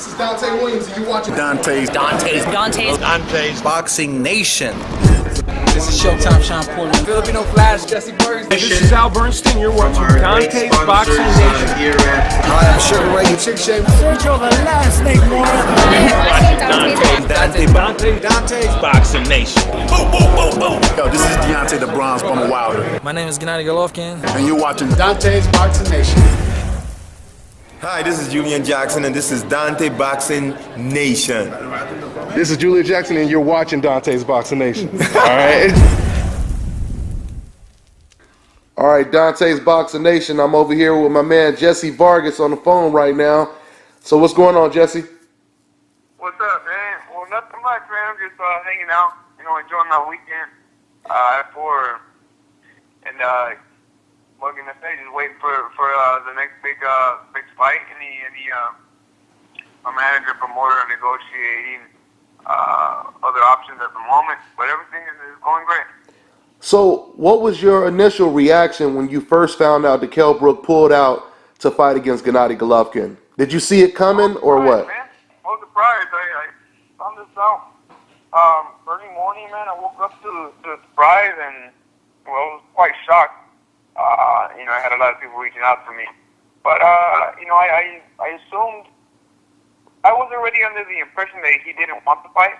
This is Dante Williams, and you're watching Dante's Boxing Nation. This is Showtime Sean Portland. Filipino Flash, Jessie Vargas. This is Al Bernstein. You're watching Dante's Boxing Nation. Hi, I'm Sugar Ray. Chick Shape. Sergio the last name more. Dante's Boxing Nation. Boom, boom, boom, boom. Yo, this is Deontay the Bronze Bomber Wilder. My name is Golovkin. And you're watching Dante's Boxing Nation. Hi, this is Julian Jackson, and this is Dante Boxing Nation. This is Julian Jackson, and you're watching Dante's Boxing Nation. All right, Dante's Boxing Nation. I'm over here with my man Jessie Vargas on the phone right now. So what's going on, Jessie? What's up, man? Well, nothing much, man. I'm just hanging out, enjoying my weekend. What can I say? Just waiting for the next big fight. My manager, promoter, negotiating other options at the moment, but everything is going great. So what was your initial reaction when you first found out that Kell Brook pulled out to fight against Gennady Golovkin? Did you see it coming or what? Man, I was surprised. I found this out early morning, man. I woke up to the surprise and, I was quite shocked. I had a lot of people reaching out to me. But, I assumed, I was already under the impression that he didn't want to fight.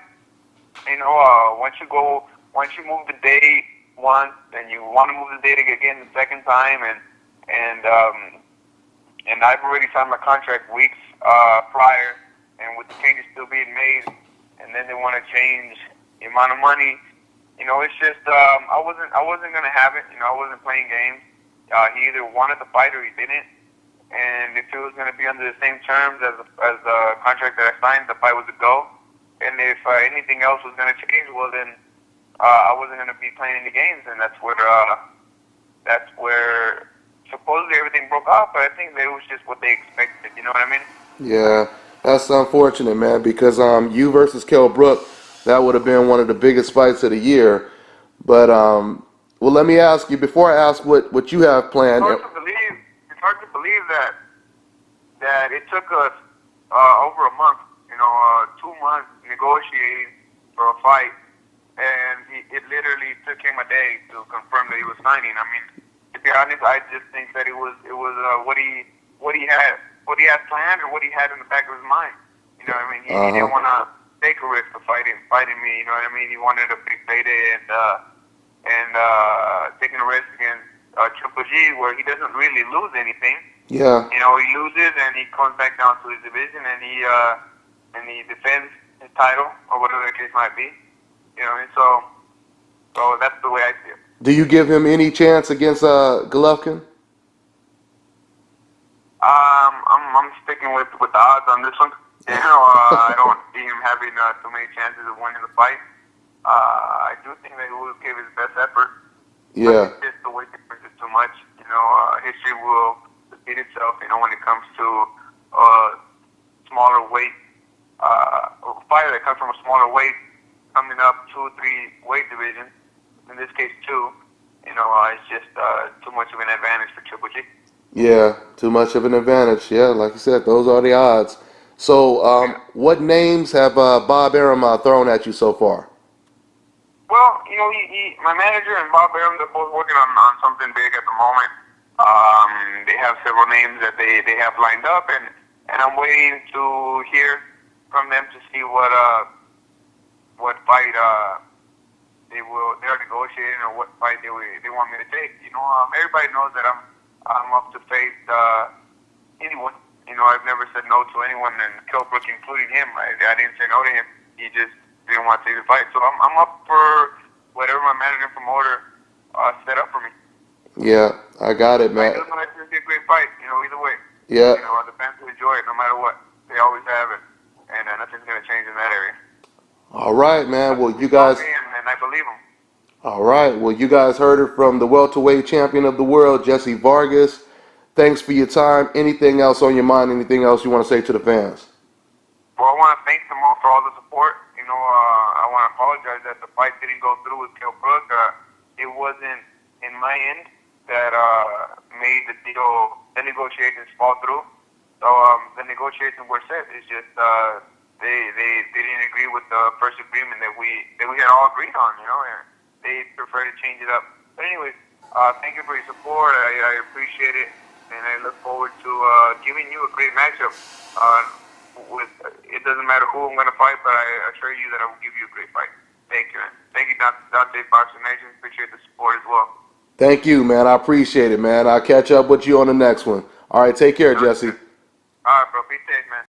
Once you move the day once, and you want to move the date again the second time, and I've already signed my contract weeks prior, and with the changes still being made, and then they want to change the amount of money. It's just I wasn't gonna have it. I wasn't playing games. He either wanted to fight or he didn't, and if it was gonna be under the same terms as the contract that I signed, the fight was a go. And if anything else was gonna change, well then. I wasn't going to be playing any games, and that's where supposedly everything broke off, but I think that it was just what they expected, you know what I mean? Yeah, that's unfortunate, man, because you versus Kell Brook, that would have been one of the biggest fights of the year. But, well, let me ask you, before I ask what you have planned. It's hard to believe that it took us over a month, 2 months negotiating for a fight. And it literally took him a day to confirm that he was signing. I mean, to be honest, I just think that it was what he had planned or what he had in the back of his mind. You know what I mean? He didn't want to take a risk of fighting me. You know what I mean? He wanted a big payday and taking a risk against Triple G, where he doesn't really lose anything. Yeah. He loses and he comes back down to his division and he defends his title or whatever the case might be. So that's the way I see it. Do you give him any chance against Golovkin? I'm sticking with the odds on this one. I don't see him having too many chances of winning the fight. I do think that he will give his best effort. Yeah. But it's just the weight difference is too much. History will repeat itself. When it comes to smaller weight, a fighter that comes from a smaller weight. Coming up 2 or 3 weight divisions, in this case 2, it's just too much of an advantage for Triple G. Yeah, too much of an advantage. Yeah, like you said, those are the odds. So, what names have Bob Arum thrown at you so far? Well, my manager and Bob Arum, they're both working on something big at the moment. They have several names that they have lined up, and I'm waiting to hear from them to see what fight they're negotiating or what fight they want me to take. Everybody knows that I'm up to face anyone. I've never said no to anyone, and Kell Brook, including him. I didn't say no to him. He just didn't want to take the fight. So I'm up for whatever my manager and promoter set up for me. Yeah, I got it, man. It doesn't have to be a great fight, either way. Yeah. The fans will enjoy it no matter what. They always have it, and nothing's going to change in that area. All right, man. Well, you guys. And I believe him. All right. Well, you guys heard it from the welterweight champion of the world, Jessie Vargas. Thanks for your time. Anything else on your mind? Anything else you want to say to the fans? Well, I want to thank them all for all the support. I want to apologize that the fight didn't go through with Kell Brook. It wasn't in my end that made the negotiations fall through. So the negotiations were set. It's just they didn't agree with the first agreement that we had all agreed on, you know, and they prefer to change it up. But anyways, thank you for your support. I appreciate it, and I look forward to giving you a great matchup. It doesn't matter who I'm going to fight, but I assure you that I will give you a great fight. Thank you, man. Thank you, Dante Boxing Nation. Appreciate the support as well. Thank you, man. I appreciate it, man. I'll catch up with you on the next one. All right, take care, Jesse. All right, bro. Be safe, man.